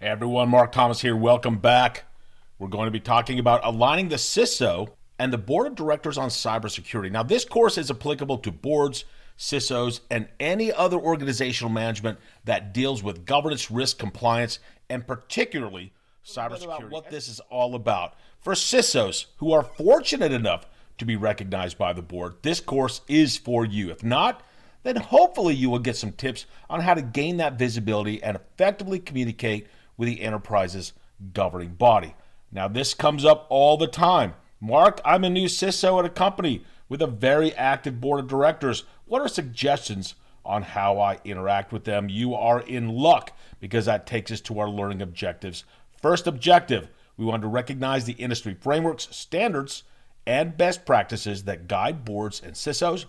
Hey everyone, Mark Thomas here. Welcome back. We're going to be talking about aligning the CISO and the board of directors on cybersecurity. Now, this course is applicable to boards, CISOs, and any other organizational management that deals with governance, risk, compliance, and particularly cybersecurity. What this is all about. For CISOs who are fortunate enough to be recognized by the board, this course is for you. If not, then hopefully you will get some tips on how to gain that visibility and effectively communicate with the enterprise's governing body. Now, this comes up all the time. Mark, I'm a new CISO at a company with a very active board of directors. What are suggestions on how I interact with them? You are in luck, because that takes us to our learning objectives. First objective, we want to recognize the industry frameworks, standards, and best practices that guide boards and CISOs.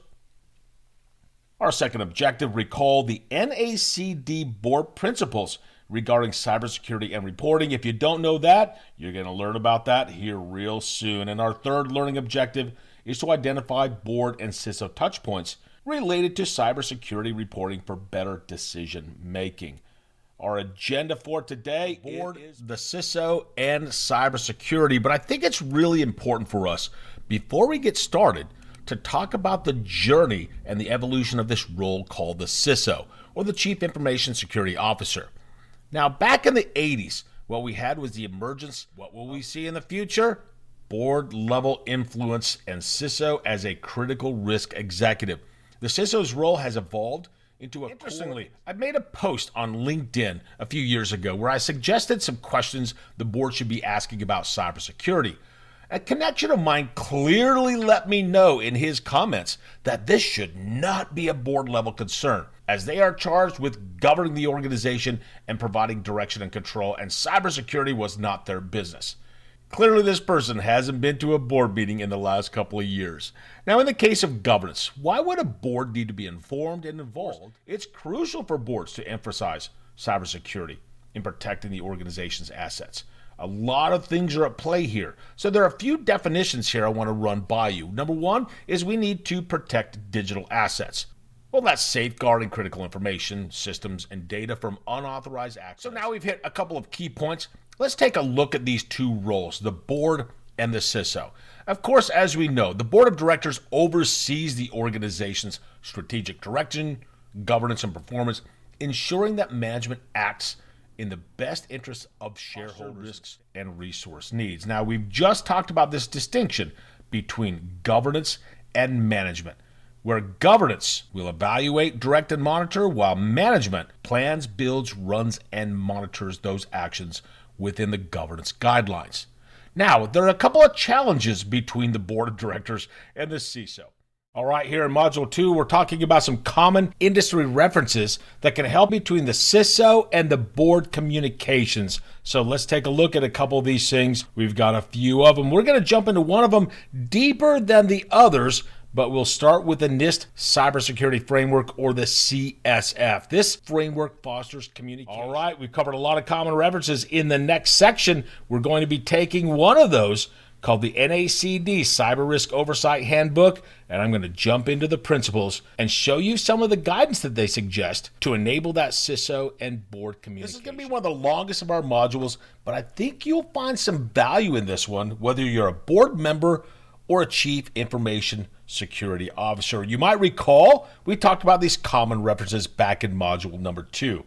Our second objective, recall the NACD board principles regarding cybersecurity and reporting. If you don't know that, you're going to learn about that here real soon. And our third learning objective is to identify board and CISO touchpoints related to cybersecurity reporting for better decision making. Our agenda for today is the CISO and cybersecurity, but I think it's really important for us, before we get started, to talk about the journey and the evolution of this role called the CISO, or the Chief Information Security Officer. Now, back in the 80s, what we had was the emergence. What will we see in the future? Board-level influence and CISO as a critical risk executive. The CISO's role has evolved into a... Interestingly, I made a post on LinkedIn a few years ago where I suggested some questions the board should be asking about cybersecurity. A connection of mine clearly let me know in his comments that this should not be a board-level concern, as they are charged with governing the organization and providing direction and control, and cybersecurity was not their business. Clearly, this person hasn't been to a board meeting in the last couple of years. Now, in the case of governance, why would a board need to be informed and involved? It's crucial for boards to emphasize cybersecurity in protecting the organization's assets. A lot of things are at play here. So there are a few definitions here I want to run by you. Number one is we need to protect digital assets. Well, that's safeguarding critical information, systems, and data from unauthorized access. So now we've hit a couple of key points. Let's take a look at these two roles, the board and the CISO. Of course, as we know, the board of directors oversees the organization's strategic direction, governance, and performance, ensuring that management acts in the best interests of shareholder risks and resource needs. Now, we've just talked about this distinction between governance and management, where governance will evaluate, direct, and monitor, while management plans, builds, runs, and monitors those actions within the governance guidelines. Now, there are a couple of challenges between the board of directors and the CISO. All right, here in Module 2, we're talking about some common industry references that can help between the CISO and the board communications. So let's take a look at a couple of these things. We've got a few of them. We're going to jump into one of them deeper than the others, but we'll start with the NIST Cybersecurity Framework, or the CSF. This framework fosters communication. All right, we've covered a lot of common references. In the next section, we're going to be taking one of those called the NACD Cyber Risk Oversight Handbook, and I'm going to jump into the principles and show you some of the guidance that they suggest to enable that CISO and board communication. This is going to be one of the longest of our modules, but I think you'll find some value in this one, whether you're a board member or a Chief Information Security Officer. You might recall we talked about these common references back in module number 2.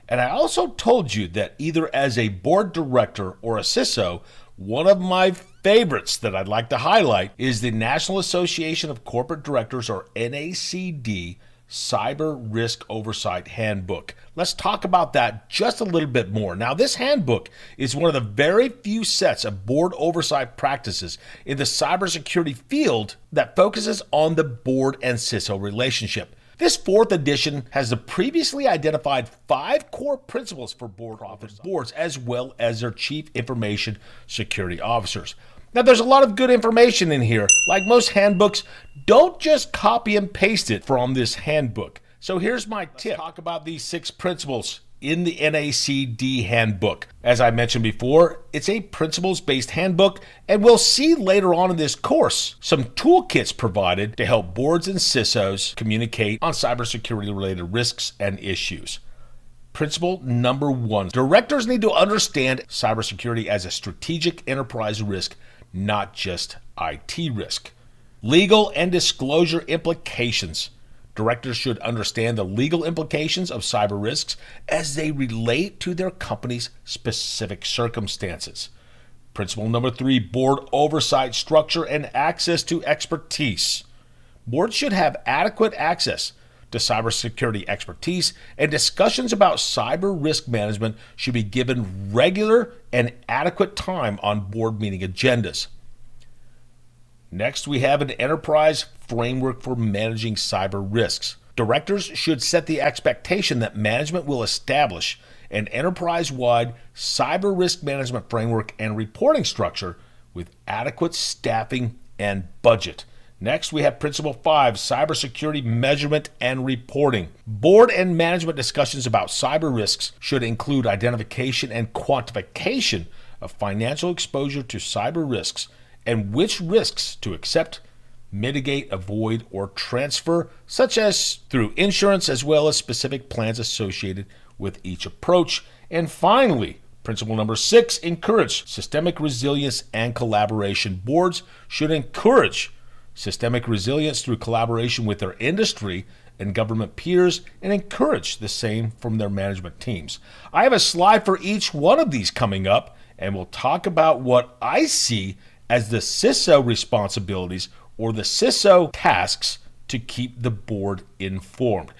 And I also told you that either as a board director or a CISO, one of my favorites that I'd like to highlight is the National Association of Corporate Directors, or NACD, Cyber Risk Oversight Handbook. Let's talk about that just a little bit more. Now, this handbook is one of the very few sets of board oversight practices in the cybersecurity field that focuses on the board and CISO relationship. This 4th edition has the previously identified 5 core principles for boards, as well as their Chief Information Security Officers. Now, there's a lot of good information in here. Like most handbooks, don't just copy and paste it from this handbook. So here's my tip. Let's talk about these 6 principles in the NACD handbook. As I mentioned before, it's a principles-based handbook, and we'll see later on in this course some toolkits provided to help boards and CISOs communicate on cybersecurity-related risks and issues. Principle number 1. Directors need to understand cybersecurity as a strategic enterprise risk, not just IT risk. Legal and disclosure implications. Directors should understand the legal implications of cyber risks as they relate to their company's specific circumstances. Principle number 3, board oversight structure and access to expertise. Boards should have adequate access to cybersecurity expertise, and discussions about cyber risk management should be given regular and adequate time on board meeting agendas. Next, we have an enterprise framework for managing cyber risks. Directors should set the expectation that management will establish an enterprise-wide cyber risk management framework and reporting structure with adequate staffing and budget. Next, we have Principle 5, Cybersecurity Measurement and Reporting. Board and management discussions about cyber risks should include identification and quantification of financial exposure to cyber risks and which risks to accept, mitigate, avoid, or transfer, such as through insurance, as well as specific plans associated with each approach. And finally, Principle number 6, encourage systemic resilience and collaboration. Boards should encourage systemic resilience through collaboration with their industry and government peers, and encourage the same from their management teams. I have a slide for each one of these coming up, and we'll talk about what I see as the CISO responsibilities or the CISO tasks to keep the board informed.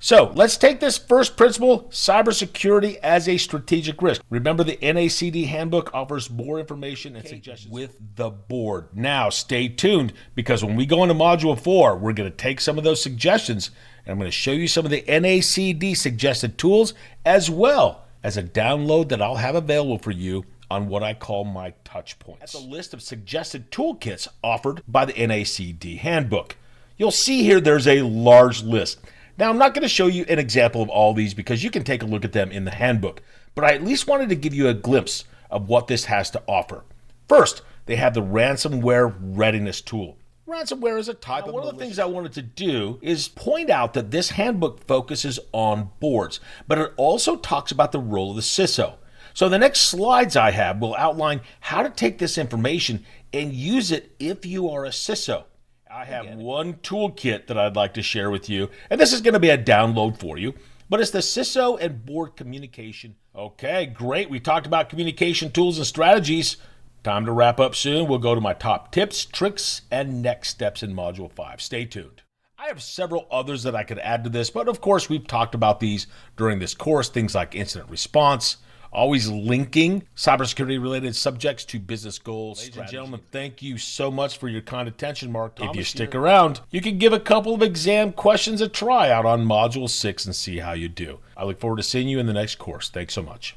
So let's take this first principle, cybersecurity as a strategic risk. Remember, the NACD handbook offers more information and suggestions with the board. Now, stay tuned, because when we go into Module 4, we're going to take some of those suggestions, and I'm going to show you some of the NACD suggested tools, as well as a download that I'll have available for you on what I call my touch points. That's a list of suggested toolkits offered by the NACD handbook. You'll see here there's a large list. Now, I'm not going to show you an example of all these because you can take a look at them in the handbook, but I at least wanted to give you a glimpse of what this has to offer. First, they have the ransomware readiness tool. Ransomware is a type of... One of the things I wanted to do is point out that this handbook focuses on boards, but it also talks about the role of the CISO. So the next slides I have will outline how to take this information and use it if you are a CISO. I have one toolkit that I'd like to share with you, and this is going to be a download for you, but it's the CISO and board communication. Okay, great. We talked about communication tools and strategies. Time to wrap up soon. We'll go to my top tips, tricks, and next steps in Module 5. Stay tuned. I have several others that I could add to this, but of course we've talked about these during this course, things like incident response, always linking cybersecurity-related subjects to business goals. Ladies and gentlemen, thank you so much for your kind attention. Mark Thomas. If you stick around, you can give a couple of exam questions a try out on Module 6 and see how you do. I look forward to seeing you in the next course. Thanks so much.